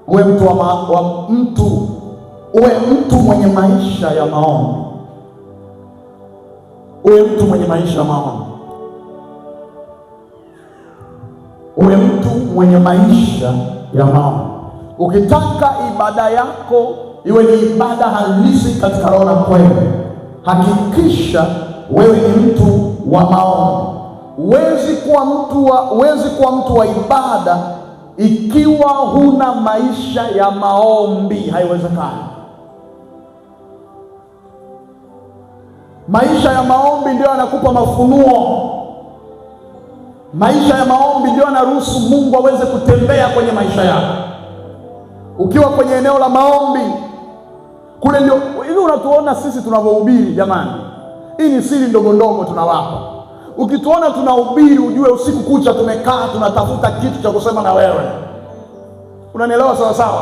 uwe mtu mwenye maisha ya maombi. Uwe mtu mwenye maisha ya maombi. Uwe mtu mwenye maisha ya maombi. Ukitaka ibada yako iwe ni ibada halisi katika roho na kweli, hakikisha wewe ni mtu wa maombi. Huwezi kuwa mtu wa ibada ikiwa huna maisha ya maombi. Haiwezekani. Maisha ya maombi ndio yanakupa mafunuo. Maisha ya maombi ndio yanaruhusu Mungu aweze kutembea kwenye maisha yako. Ukiwa kwenye eneo la maombi, kule ndio hivi unatuona sisi tunavyohubiri. Jamani, hii ni siri ndogo ndogo tunawapa. Ukituona tunahubiri, ujue usiku kucha tumekaa tunatafuta kitu cha kusema na wewe. Unanielewa sawa sawa?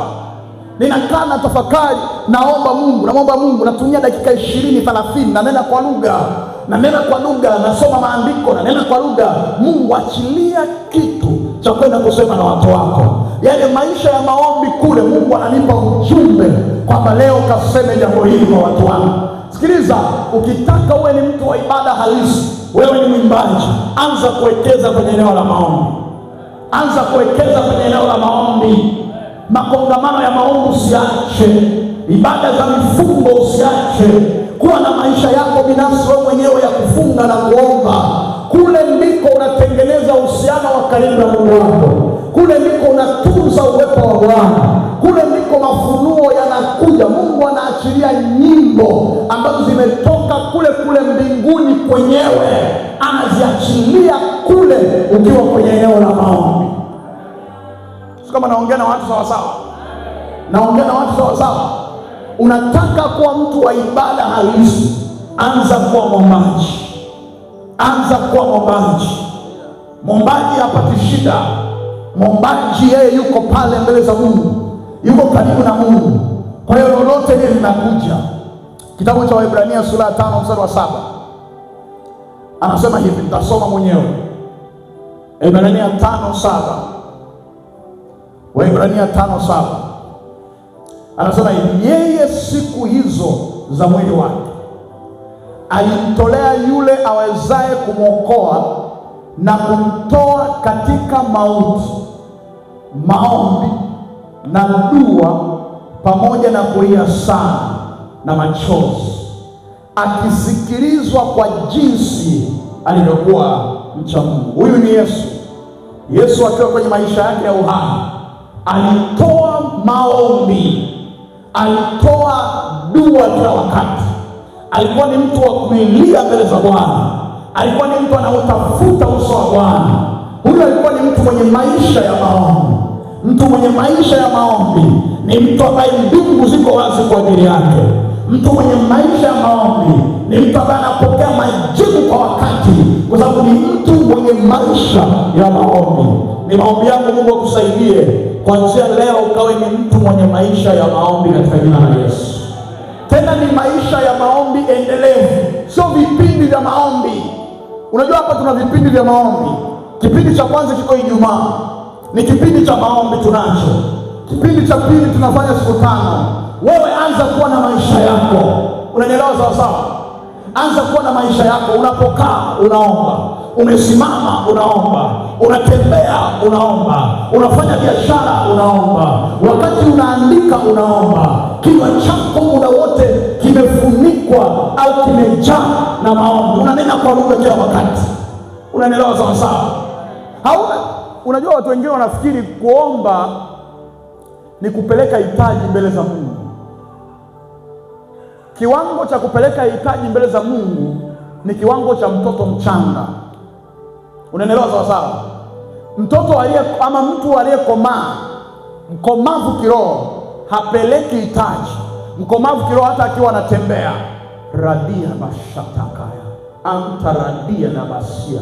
Ninakaa na tafakari, naomba Mungu, natumia dakika 20 30, nanena kwa lugha, nasoma maandiko, nanena kwa lugha. Mungu, achilia kitu cha kwenda kusema na watu wako. Yale maisha ya maombi kule, Mungu ananipa ujumbe kwamba leo kaseme jambo hili kwa watu wangu. Sikiliza, ukitaka uwe ni mtu wa ibada halisi, wewe ni mwimbaji, anza kuwekeza kwenye eneo la maombi. Anza kuwekeza kwenye eneo la maombi. Makongamano ya maombi usiache. Ibada za mifungo usiache. Kuwa na maisha yako binafsi wewe mwenyewe ya kufunga na kuomba. Kule ndiko unatengeneza uhusiano wa karibu na Mungu wako. Kule ndiko unatunza uwepo wa Bwana. Kule ndiko mafunuo yanakuja. Mungu anaachilia nyimbo ambazo zimetoka kule mbinguni kwenyewe, anaziachilia kule ukiwa kwenye eneo la maombi. Kama naongea na watu sawa sawa. Naongea na watu sawa sawa. Unataka kuwa mtu wa ibada halisi, anza kuwa mwombaji. Anza kuwa mwombaji. Mwombaji hapati shida. Mwombaji yeye yuko pale mbele za Mungu, yuko karibu na Mungu. Kwa hiyo lolote lile linakuja. Kitabu cha Waebrania sura ya 5 mstari wa 7 anasema hivi, nitasoma mwenyewe. Waebrania 5:7. Waebrania 5:7 anasema hivi, yeye siku hizo za mwili wake alimtolea yule awezaye kumwokoa na kumtoa katika mauti, maombi na dua pamoja na kulia sana na machozi, akisikilizwa kwa jinsi alivyokuwa mcha Mungu. Huyu ni Yesu. Yesu akiwa kwenye maisha yake ya uhai alitoa maombi, alitoa dua kila wakati. Alikuwa ni mtu wa kuilia mbele za Bwana. Alikuwa ni mtu anaotafuta uso wa Bwana. Huyu alikuwa ni mtu mwenye maisha ya maombi. Mtu mwenye maisha ya maombi ni mtu ambaye mbingu ziko wazi kwa ajili yake. Mtu mwenye maisha ya maombi ni mtu ambaye anapokea majibu kwa wakati, kwa sababu ni mtu mwenye maisha ya maombi. Ni maombi yangu Mungu akusaidie kuanzia leo ukawe ni mtu mwenye maisha ya maombi katika jina la Yesu. Tena ni maisha ya maombi endelevu, sio vipindi vya maombi. Unajua hapa tuna vipindi vya maombi. Kipindi cha kwanza kiko Ijumaa, ni kipindi cha maombi tunacho. Kipindi cha pili tunafanya siku 5. Wewe anza kuwa na maisha yako. Unanielewa sawa sawa? Anza kuwa na maisha yako. Unapokaa unaomba, umesimama unaomba, unatembea unaomba, unafanya biashara unaomba, wakati unaandika unaomba. Kinywa chako muda wote kimefunikwa au kimejaa na maombi. Unanena kwa lugha kila wakati. Unanielewa sawa sawa? Unajua watu wengine wanafikiri kuomba ni kupeleka hitaji mbele za Mungu. Kiwango cha kupeleka hitaji mbele za Mungu ni kiwango cha mtoto mchanga. Unanielewa sawa sawa? Mtoto ama mtu aliyekomaa, mkomavu kiroho, hapeleki hitaji. Mkomavu kiroho hata akiwa anatembea, radia mashatakaya, antaradia na basia,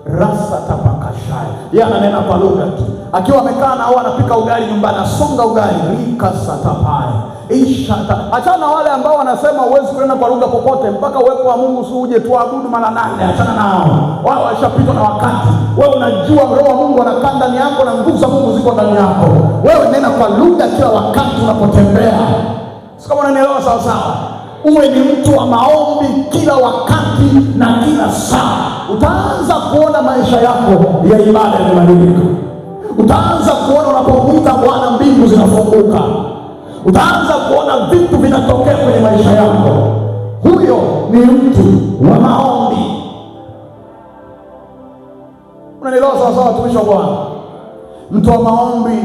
rasa tapakashaya, yeye ananena kwa lugha tu. Akiwa amekaa na au anapika ugali nyumbani, asonga ugali, rika satapaya, ishata. Achana na wale ambao wanasema huwezi kunena kwa lugha popote mpaka uwepo wa Mungu uje tuabudu mara 8. Achana nao. Wao washapitwa na wakati. Wewe unajua roho wa Mungu anakaa ndani yako na nguvu za Mungu ziko ziko ndani yako. Wewe nena kwa lugha kila wakati unapotembea. Sio kama unanielewa sawa sawa. Uwe ni mtu wa maombi kila wakati na kila saa. Utaanza kuona maisha yako ya ibada yanabadilika. Utaanza kuona unapomwita Bwana mbingu zinafunguka. Utaanza kuona vitu vinatokea kwenye maisha yako. Huyo ni mtu wa maombi. Unanielewa sawa sawa, watumishi wa Bwana? Mtu wa maombi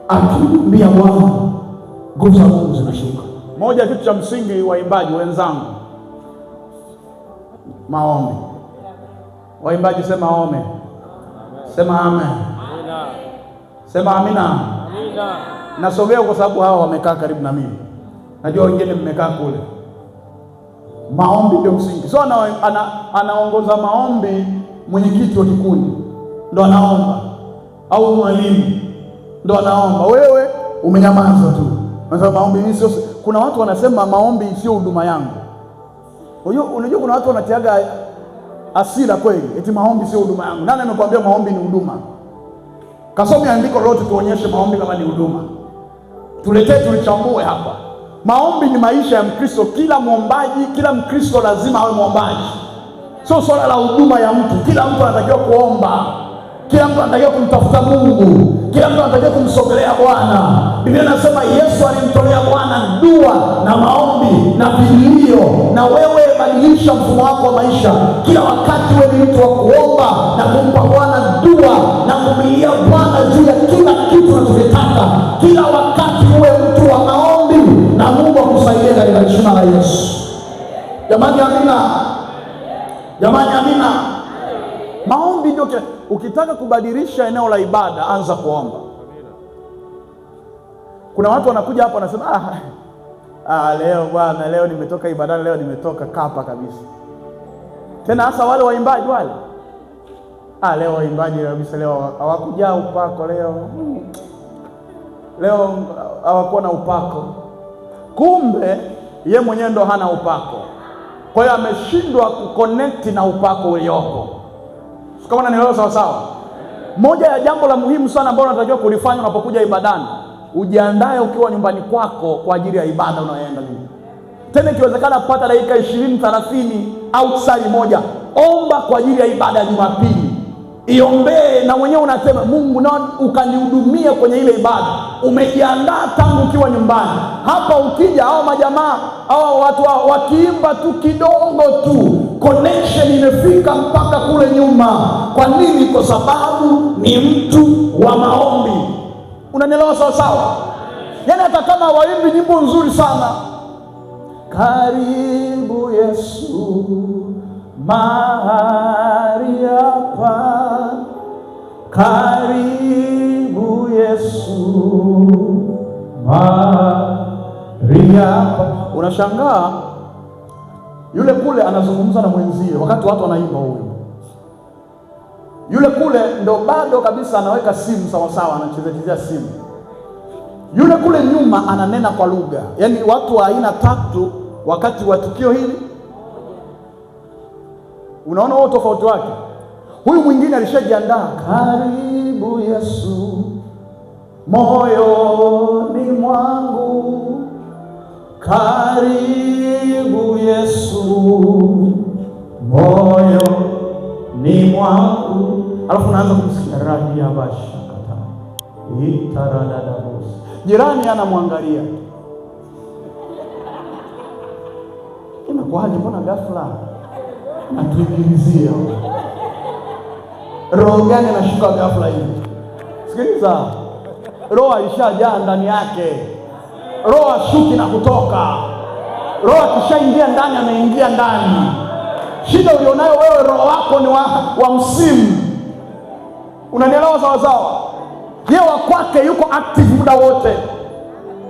akimwambia Bwana, nguvu za Mungu zinashuka. Moja ya kitu cha msingi waimbaji wenzangu, maombi. Waimbaji sema amen. Sema amen. Sema amina. Nasogea kwa sababu hawa wamekaa karibu na mimi. Najua wengine mmekaa kule. Maombi ndio msingi. So anaongoza maombi mwenyekiti wa kikundi ndo anaomba, au mwalimu ndo anaomba, wewe umenyamaza tu. Unasema maombi ni sio. Kuna watu wanasema maombi sio huduma yangu. Unajua kuna watu wanatiaga asira kweli, eti maombi sio huduma yangu. Nani amekwambia maombi ni huduma? Kasome andiko lolote tuonyeshe maombi kama ni huduma. Tuletee tulichambue hapa. Maombi ni maisha ya Mkristo. Kila muombaji, kila Mkristo lazima awe muombaji. Sio swala la huduma ya mtu. Kila mtu anatakiwa kuomba. Kila mtu anatakiwa kumtafuta Mungu. Kila mtu anatakiwa kumsogelea Bwana. Biblia inasema Yesu alimtolea Bwana dua na maombi na vilio. Na wewe badilisha mfumo wako wa maisha. Kila wakati wewe ni mtu wa kuomba na kumpa Bwana dua na kumlilia Bwana juu ya kila kitu unachotaka. Kila wakati uwe mtu wa maombi na Mungu akusaidie katika jina la Yesu. Jamani amina. Jamani amina. Maombi ndio. Ukitaka kubadilisha eneo la ibada, anza kuomba. Kuna watu wanakuja hapa wanasema leo bwana, leo nimetoka ibadani, leo nimetoka kapa kabisa. Tena hasa wale waimbaji wale. Leo waimbaji kabisa leo hawakujaa upako leo. Leo hawakuwa na upako. Kumbe ye mwenyewe ndo hana upako. Kwa hiyo ameshindwa kuconnect na upako uliopo. Kama unanielewa sawa sawa. Moja ya jambo la muhimu sana ambalo unatakiwa kulifanya unapokuja ibadani, ujiandae ukiwa nyumbani kwako kwa ajili ya ibada unayoenda leo. Tena ikiwezekana pata dakika 20, 30 au saa moja, omba kwa ajili ya ibada ya Jumapili. Iombee na mwenyewe unasema Mungu na ukanihudumia kwenye ile ibada. Umejiandaa tangu ukiwa nyumbani. Hapa ukija hao majamaa, hao watu wakiimba tu kidogo tu, connection imefika mpaka kule nyuma. Kwa nini? Kwa sababu ni mtu wa maombi. Unanielewa sawa sawa? Yaani hata kama waimbi nyimbo nzuri sana, karibu Yesu mahali hapa, karibu Yesu mahali hapa. Unashangaa yule kule anazungumza na mwenzie wakati watu wanaimba huyo. Yule kule ndo bado kabisa anaweka simu sawa sawa, anachezea simu. Yule kule nyuma ananena kwa lugha. Yaani watu wa aina tatu wakati wa tukio hili. Unaona wao tofauti wake. Huyu mwingine alishajiandaa, karibu Yesu moyoni mwangu, karibu Yesu moyoni mwangu. Alafu naanza kumsikia rahi ya basha kata itaradadabos. Jirani anamwangalia, imekuwaje mbona ghafla atuingilizia? Roho gani anashuka ghafla hivi? Sikiliza, roho alishajaa ndani yake. Roho ashuki na kutoka. Roho akishaingia ndani ameingia ndani. Shida ulionayo wewe, roho wako ni wa msimu. Unanielewa sawa sawa? Yeye wa kwake yuko active muda wote.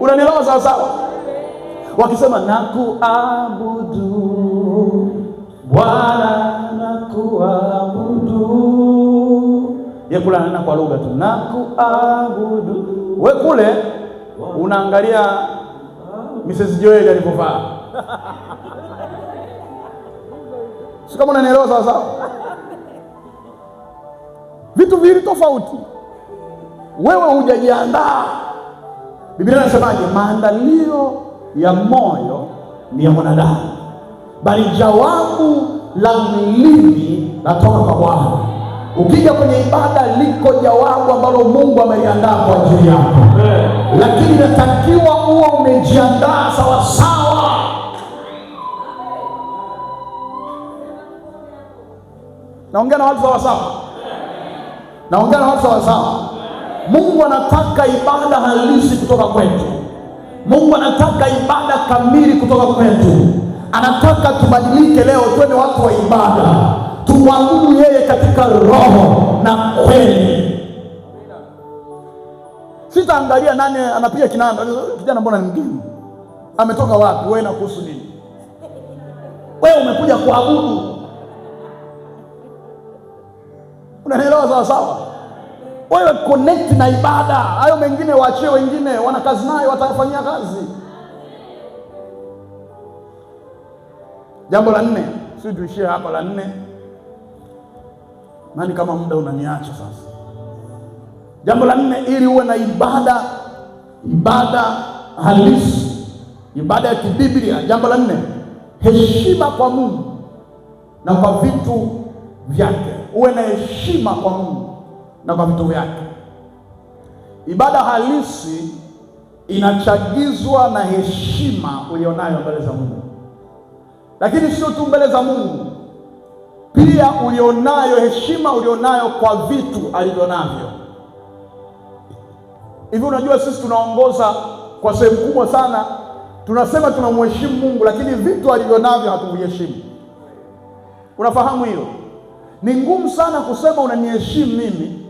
Unanielewa sawa sawa? Wakisema nakuabudu Bwana, nakuabudu. Yeye kula anena kwa lugha tu, nakuabudu. Wewe kule unaangalia Mrs. Joel alipovaa. Sio kama unanielewa sawa sawa? Vitu vili tofauti. wewe hujajiandaa. Biblia inasemaje? Maandalio ya moyo ni ya mwanadamu, bali jawabu la ulimi latoka kwa Bwana. Ukija kwenye ibada, liko jawabu ambalo Mungu ameliandaa kwa ajili yako, lakini inatakiwa uwe umejiandaa sawa sawa. Naongea na watu sawa sawa. Naongea na watu sawa sawa. Mungu anataka ibada halisi kutoka kwetu. Mungu anataka ibada kamili kutoka kwetu. Anataka tubadilike leo, tuwe ni watu wa ibada, tumwabudu yeye katika roho na kweli. Sitaangalia nani anapiga kinanda. Kijana mbona ni mgeni, ametoka wapi? Wewe inakuhusu nini? Wewe umekuja kuabudu. Unanielewa sawa sawa? Wewe connect na ibada. Hayo mengine waachie wengine, wana kazi nayo, watafanyia kazi. Jambo la 4, sisi tuishie hapa la 4. Nani kama muda unaniacha sasa? Jambo la 4, ili uwe na ibada halisi, ibada ya kibiblia. Jambo la 4, heshima kwa Mungu na kwa vitu vyake. Uwe na heshima kwa Mungu na kwa vitu vyake. Ibada halisi inachagizwa na heshima ulionayo mbele za Mungu, lakini sio tu mbele za Mungu, pia ulionayo heshima ulionayo kwa vitu alivyonavyo. Hivi unajua sisi tunaongoza kwa sehemu kubwa sana, tunasema tunamheshimu Mungu, lakini vitu alivyonavyo hatumheshimu. Unafahamu hiyo? Ni ngumu sana kusema unaniheshimu mimi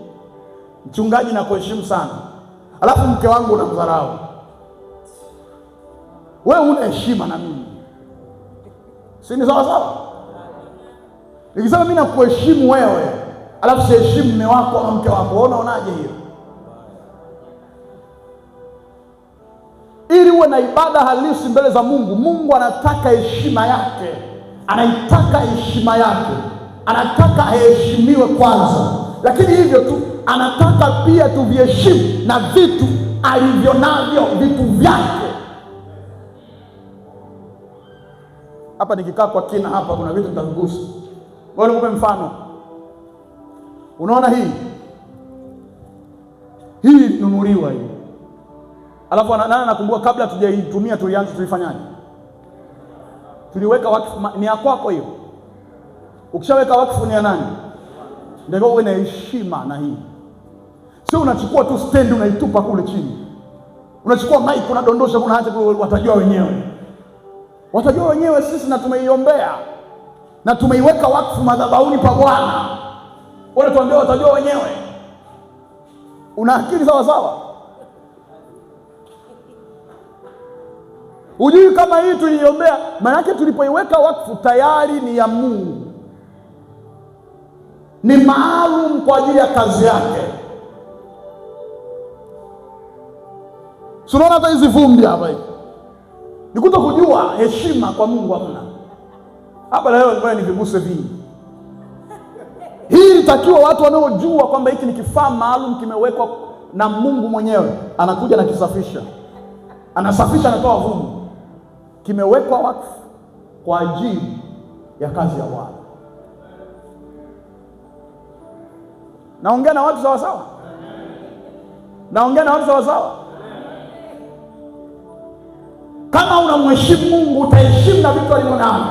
mchungaji na kuheshimu sana, alafu mke wangu unamdharau. Wewe una heshima na mimi, si ni sawa sawa? Nikisema mimi nakuheshimu wewe, alafu siheshimu mume wako au mke wako, unaonaje hiyo? Ili uwe na ibada halisi mbele za Mungu, Mungu anataka heshima yake, anaitaka heshima yake, anataka aheshimiwe kwanza, lakini hivyo tu anataka pia tuviheshimu na vitu alivyonavyo, vitu vyake. Hapa nikikaa kwa kina hapa, kuna vitu nitagusa. Ngoja nikupe mfano. Unaona hii nunuliwa hii, alafu nani nakumbuka, kabla tujaitumia tulifanyaje? Tuliweka wakfu. Ni ya kwako hiyo. Ukishaweka wakfu ni ya nani? Ndio uwe na heshima na hii. Sio unachukua tu stand unaitupa kule chini, unachukua mic unadondosha, kuna hata watajua wenyewe. Watajua wenyewe sisi, na tumeiombea na tumeiweka wakfu madhabahuni pa Bwana. Wale tuambie watajua wenyewe. Una akili sawa sawa? Ujui kama hii tuliiombea, maana yake tulipoiweka wakfu tayari ni ya Mungu, ni maalum kwa ajili ya kazi yake. Unaona hata hizi vumbi hapa hivi ni kuto kujua heshima kwa Mungu. Hamna hapa leo ngoja niviguse vingi. Hii ilitakiwa watu wanaojua kwamba hiki ni kifaa maalum kimewekwa na Mungu mwenyewe, anakuja na kisafisha, anasafisha, anatoa vumbi, kimewekwa wakfu kwa ajili ya kazi ya Bwana. Naongea na watu sawa sawa? Naongea na watu sawa sawa? Kama unamheshimu Mungu, utaheshimu na vitu alivyonavyo.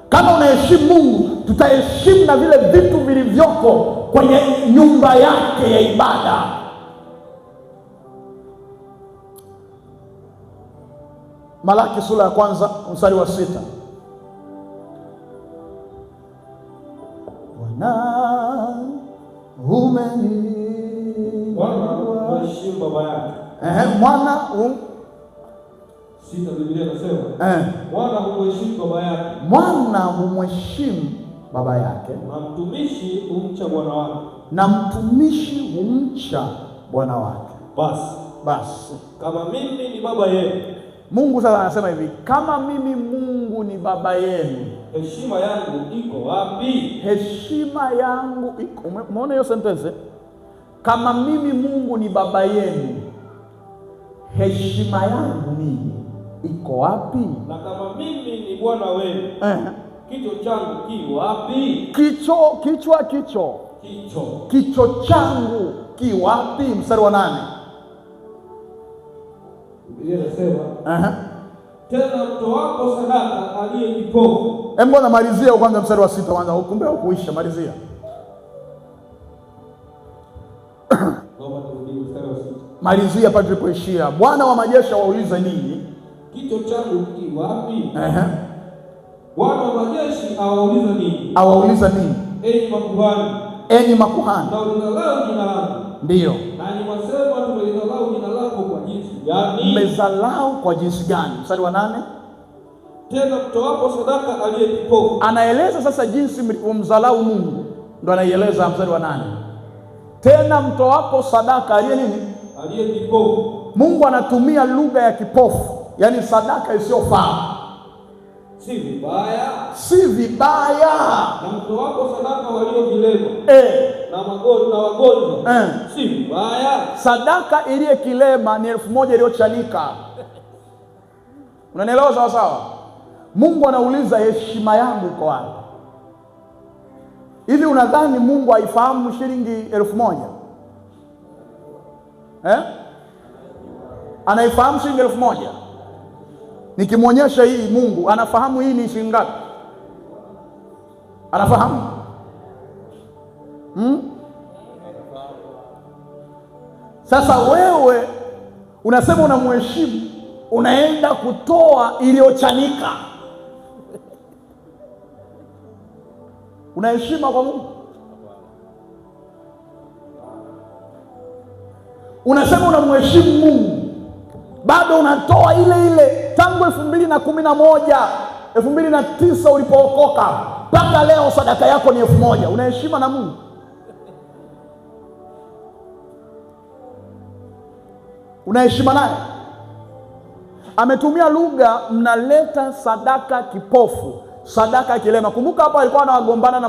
Kama unaheshimu Mungu, tutaheshimu na vile vitu vilivyoko kwenye nyumba yake ya ibada. Malaki sura ya 1 mstari wa 6. Bwana humheshimu baba yake. Mwana Sita, Biblia inasema mwana humheshimu baba yake. Mwana humheshimu baba yake, na mtumishi humcha bwana wake. Na mtumishi humcha bwana wake. Basi kama mimi ni baba yenu. Mungu sasa anasema hivi, kama mimi Mungu ni baba yenu, heshima yangu iko wapi? Heshima yangu iko. Umeona hiyo sentence? kama mimi Mungu ni baba yenu, heshima yangu mimi iko wapi? Na kama mimi ni bwana wenu, kichwa changu ki wapi? Kichwa changu ki wapi? Mstari wa 8. Biblia inasema tena mtoapo sadaka aliye kipofu. Mbona malizia kwanza mstari wa 6 kwanza, ukumbe ukuisha, malizia. Malizia pale tulipoishia. Bwana wa majeshi wauliza nini? Kichwa changu ki wapi? Bwana wa majeshi awauliza nini? Awauliza nini? Enyi makuhani. Na ulidharau jina langu. Ndiyo. Na mwasema tumelidharau jina lako kwa jinsi gani? Mmedharau kwa jinsi gani? Mstari wa 8. Tena mtoapo sadaka aliye kipofu. Anaeleza sasa jinsi mlimdharau Mungu, ndo anaieleza mstari wa 8. Tena mtoapo sadaka aliye nini? Aliye kipofu. Mungu anatumia lugha ya kipofu, yaani sadaka isiyofaa. Si vibaya. Na mtoapo sadaka walio vilema na wagonjwa, si vibaya. Sadaka iliye kilema ni 1000 iliyochanika. Unanielewa sawa sawa? Mungu anauliza heshima yangu iko wapi? Hivi unadhani Mungu haifahamu shilingi 1000? Anaifahamu shilingi 1000? Nikimwonyesha hii, Mungu anafahamu hii ni shilingi ngapi? Anafahamu? Sasa wewe unasema unamheshimu, unaenda kutoa iliyochanika. Unaheshima kwa Mungu? Unasema unamheshimu Mungu, bado unatoa ile ile tangu 2011, 2009 ulipookoka mpaka leo sadaka yako ni 1000. Unaheshima na Mungu? Unaheshima naye? Ametumia lugha, mnaleta sadaka kipofu, sadaka kilema. Kumbuka hapa alikuwa anawagombana na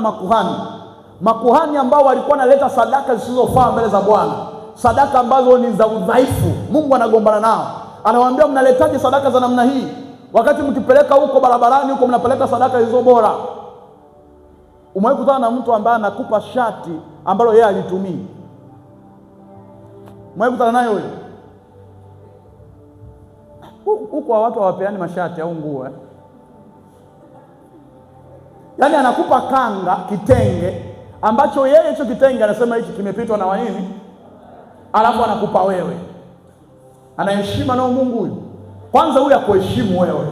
makuhani ambao walikuwa wanaleta sadaka zisizofaa mbele za Bwana, sadaka ambazo ni za udhaifu. Mungu anagombana nao, anawaambia mnaletaje sadaka za namna hii, wakati mkipeleka huko barabarani huko mnapeleka sadaka zilizo bora. Umewahi kutana na mtu ambaye anakupa shati ambalo yeye alitumia? Umewahi kutana naye huyo? Huko watu hawapeani mashati au nguo Yaani anakupa kanga, kitenge ambacho yeye hicho kitenge anasema hiki kimepitwa na wanini, alafu anakupa wewe. Anaheshima nao Mungu huyu? Kwanza huyu akuheshimu wewe.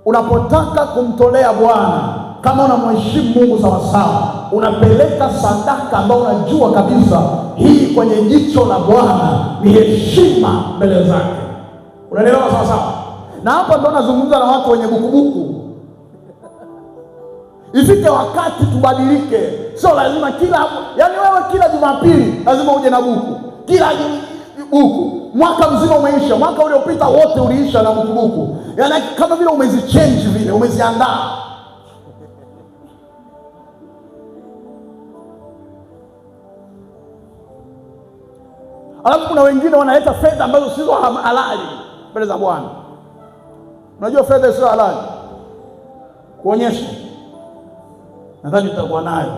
Unapotaka kumtolea Bwana, kama unamheshimu Mungu sawa sawa, unapeleka sadaka ambayo unajua kabisa hii kwenye jicho la Bwana ni heshima mbele zake. Unaelewa sawa sawa? Na hapa ndo nazungumza na watu wenye bukubuku. Ifike wakati tubadilike. Sio lazima yaani wewe kila Jumapili lazima uje na buku. Kila buku. Mwaka mzima umeisha. Mwaka uliopita wote uliisha na buku. Yaani kama vile umezichange vile, umeziandaa. Alafu kuna wengine wanaleta fedha ambazo sizo halali mbele za Bwana. Unajua fedha sio halali? Kuonyesha. Nadhani tutakuwa nayo.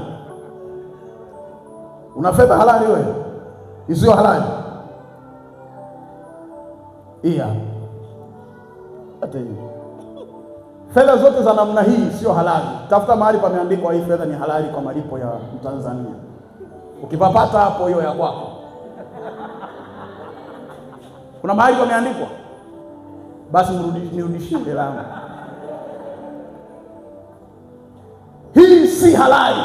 Una fedha halali wewe? Isiyo halali? Hata hiyo. Fedha zote za namna hii sio halali. Tafuta mahali pameandikwa hii fedha ni halali kwa malipo ya Mtanzania. Ukipapata hapo hiyo ya kwako. Kuna mahali pameandikwa? Basi nirudishie hela yangu. Hii si halali.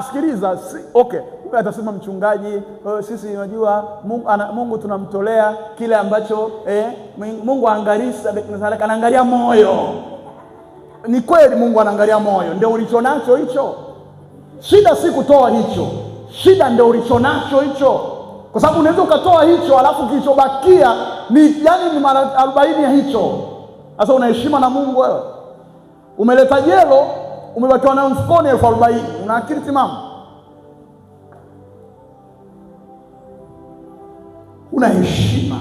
Sikiliza, okay. Atasema mchungaji, sisi unajua Mungu tunamtolea kile ambacho Mungu angalia sadaka, anaangalia moyo. Ni kweli Mungu anaangalia moyo, ndio ulicho nacho hicho. Shida si kutoa hicho, shida ndio ulicho nacho hicho. Kwa sababu unaweza ukatoa hicho alafu kilichobakia ni mara 40 ya hicho. Sasa unaheshima na Mungu wewe? Umeleta jelo umebakiwa nayo mfukoni 40,000, una akili timamu? Una heshima.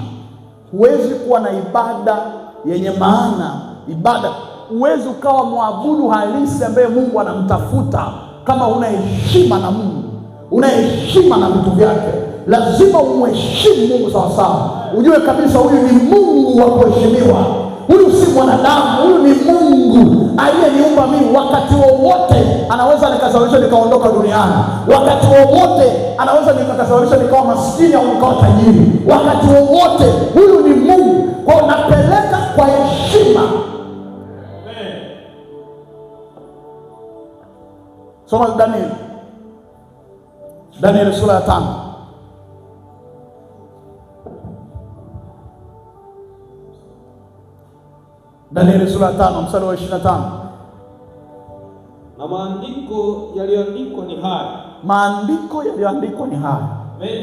Huwezi kuwa na ibada yenye maana, huwezi ukawa mwabudu halisi ambaye Mungu anamtafuta kama una heshima na Mungu, una heshima na vitu vyake. Lazima umheshimu Mungu sawa sawa, ujue kabisa huyu ni Mungu wa kuheshimiwa. Huyu si mwanadamu, huyu ni Mungu aliyeniumba mimi. Wakati wowote anaweza nikasababisha nikaondoka duniani, wakati wowote anaweza nikasababisha nikawa maskini au nikawa tajiri, wakati wowote. Huyu ni Mungu, kwa napeleka kwa heshima. Soma Danieli sura ya 5. Danieli sura ya 5 mstari wa 25. Na maandiko yaliyoandikwa ni haya. Maandiko yaliyoandikwa ni haya. Mene,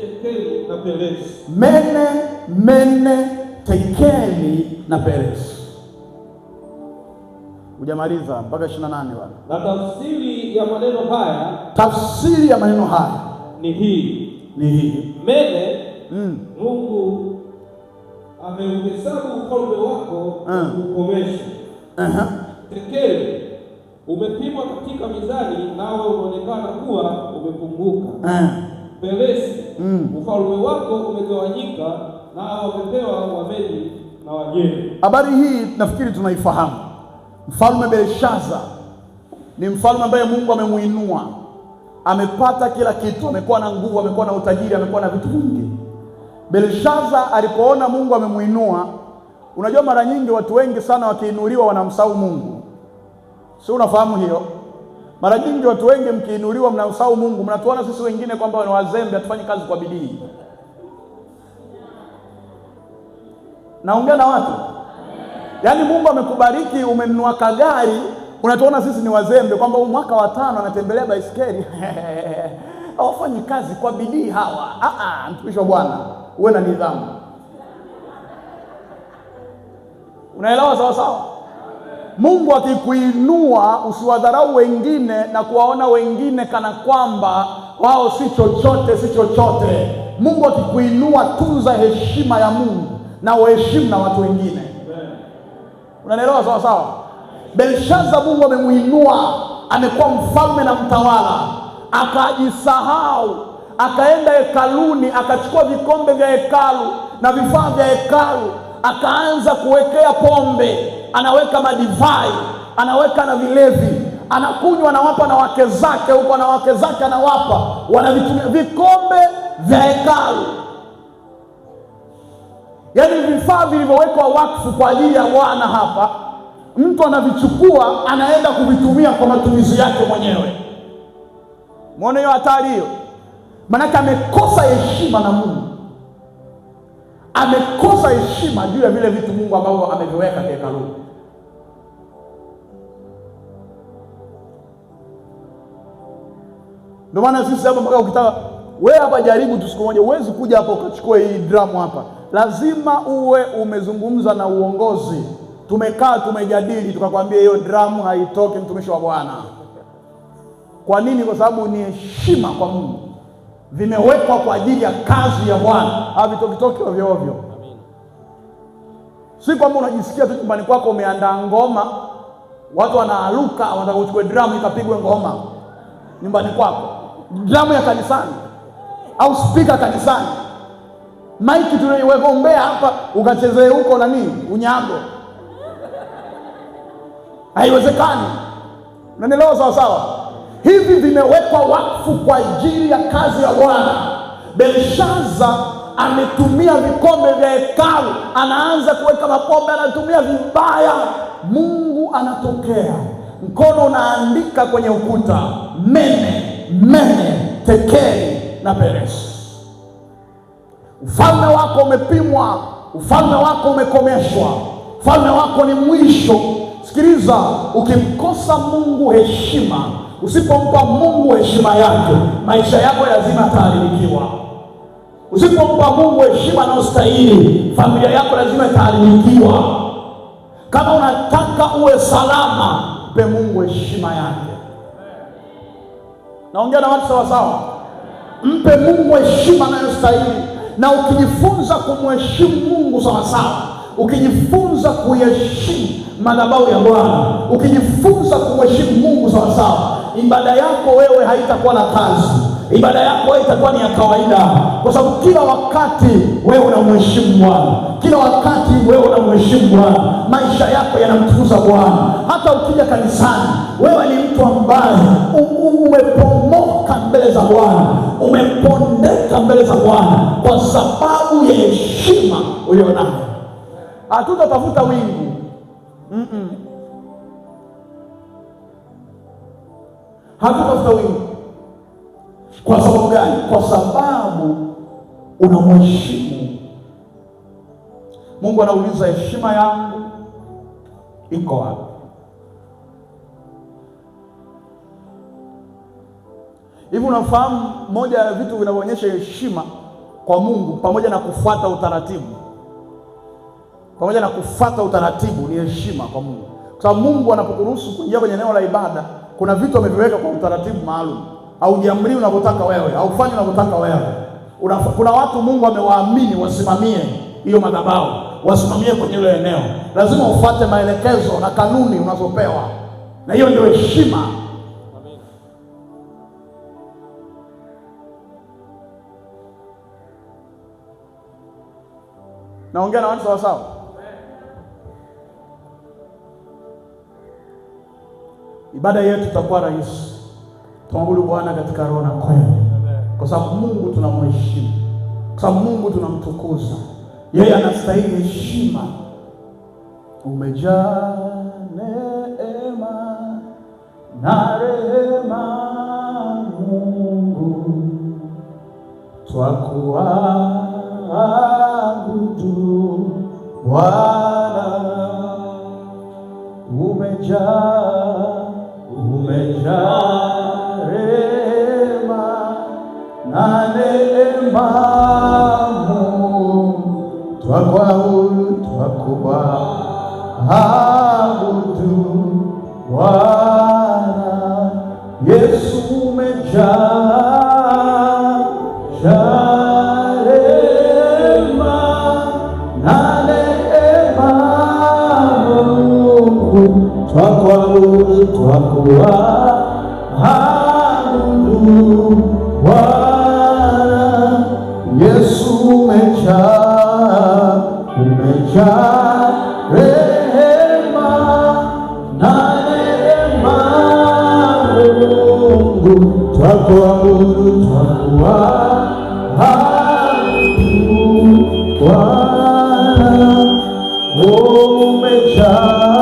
tekeli na peresi. Mene, tekeli na peresi. Hujamaliza mpaka 28 bwana. Na tafsiri ya maneno haya. Tafsiri ya maneno haya ni hii. Mene, Mungu ameuhesabu ufalme wako kukomesha. Tekeli, umepimwa katika mizani, nawe unaonekana kuwa umepunguka. Peresi, ufalme wako umegawanyika, nao wamepewa Wamedi na Wajemi. Habari hii nafikiri tunaifahamu. Mfalme Belshaza ni mfalme ambaye Mungu amemuinua, amepata kila kitu, amekuwa na nguvu, amekuwa na utajiri, amekuwa na vitu vingi. Belshaza alipoona Mungu amemuinua, unajua mara nyingi watu wengi sana wakiinuliwa wanamsahau Mungu. Si unafahamu hiyo? Mara nyingi watu wengi mkiinuliwa mnamsahau Mungu. Mnatuona sisi wengine kwamba ni wazembe, hatufanyi kazi kwa bidii. Naongea na watu. Yaani Mungu amekubariki, umenunua kagari, unatuona sisi ni wazembe kwamba mwaka wa 5 anatembelea baisikeli. Hawafanyi kazi kwa bidii hawa. Mtumishi wa Bwana, uwe na nidhamu. Unaelewa sawa sawa? Mungu akikuinua usiwadharau wengine na kuwaona wengine kana kwamba wao si chochote. Mungu akikuinua, tunza heshima ya Mungu na uheshimu na watu wengine. Unaelewa sawa sawa? Belshaza Mungu amemuinua, amekuwa mfalme na mtawala, akajisahau, akaenda hekaluni, akachukua vikombe vya hekalu na vifaa vya hekalu, akaanza kuwekea pombe, anaweka madivai, anaweka na vilevi, anakunywa, anawapa na wake zake huko, na wake zake anawapa, wanavitumia vikombe vya hekalu. Yaani vifaa vilivyowekwa wakfu kwa ajili ya Bwana hapa, mtu anavichukua anaenda kuvitumia kwa matumizi yake mwenyewe. Muone hiyo hatari hiyo? Maana amekosa heshima na Mungu. Amekosa heshima juu ya vile vitu Mungu ambavyo ameviweka hekaluni. Ndio maana sisi hapa mpaka ukitaka wewe hapa jaribu tu siku moja, huwezi kuja hapa ukachukua hii drum hapa. Lazima uwe umezungumza na uongozi. Tumekaa tumejadili, tukakwambia hiyo drum haitoki, mtumishi wa Bwana. Kwa nini? Kwa sababu ni heshima kwa Mungu. Vimewekwa kwa ajili ya kazi ya Bwana. Havitokitoki ovyo ovyo. Si kwamba unajisikia tu nyumbani kwako umeandaa ngoma, watu wanaaluka, wanataka uchukue drum ikapigwe ngoma nyumbani kwako. Drum ya kanisani au speaker kanisani, maiki tunaiwekombea hapa ukachezee huko na nini unyago. Haiwezekani. Unanielewa sawa sawa? Hivi vimewekwa wakfu kwa ajili ya kazi ya Bwana. Belshaza ametumia vikombe vya hekalu, anaanza kuweka mapombe, anatumia vibaya. Mungu anatokea, mkono unaandika kwenye ukuta, mene, tekeli na peresi. Ufalme wako umepimwa, ufalme wako umekomeshwa, ufalme wako ni mwisho. Sikiliza, ukimkosa Mungu heshima, usipompa Mungu heshima yake, maisha yako lazima yataharibikiwa. Usipompa Mungu heshima anayostahili, familia yako lazima itaharibikiwa. Kama unataka uwe salama, Mpe Mungu heshima yake. Naongea na watu sawa sawa. Mpe Mungu heshima anayostahili, na ukijifunza kumheshimu Mungu sawa sawa, ukijifunza kuheshimu madhabahu ya Bwana, ukijifunza kumheshimu Mungu sawa sawa, ibada yako wewe haitakuwa na kazi. Ibada yako itakuwa ni ya kawaida, kwa sababu kila wakati wewe unamheshimu Bwana, kila wakati wewe unamheshimu Bwana, maisha yako yanamtukuza Bwana. Hata ukija kanisani, wewe ni mtu ambaye umepomoka mbele za Bwana, umepondeka mbele za Bwana kwa sababu ya heshima ulionayo. Hatutatafuta wingu. Hatutafuta wingu. Kwa sababu gani? Kwa sababu unamheshimu Mungu. Anauliza, heshima yangu iko wapi? Hivi unafahamu moja ya vitu vinavyoonyesha heshima kwa Mungu, pamoja na kufuata utaratibu, ni heshima kwa Mungu. Kwa sababu Mungu anapokuruhusu kuingia kwenye eneo la ibada, kuna vitu ameviweka kwa utaratibu maalum. Haujiamrii unavyotaka wewe, haufanyi unavyotaka wewe. Kuna watu Mungu amewaamini wasimamie hiyo madhabahu, wasimamie kwenye ile eneo. Lazima ufuate maelekezo na kanuni unazopewa, na hiyo ndio heshima. Naongea na watu sawa sawa. Ibada yetu itakuwa rahisi. Tumwabudu Bwana katika roho na kweli, kwa sababu Mungu tunamheshimu, kwa sababu Mungu tunamtukuza. Yeye anastahili heshima. Umejaa neema na rehema, Mungu twakuabudu Bwana. Umejaa rehema na neema, Mungu twakuabudu Bwana. Yesu umejaa rehema na neema, Mungu twakuabudu Bwana. Yesu umejaa rehema na neema, Mungu twakuabudu Bwana. Umejaa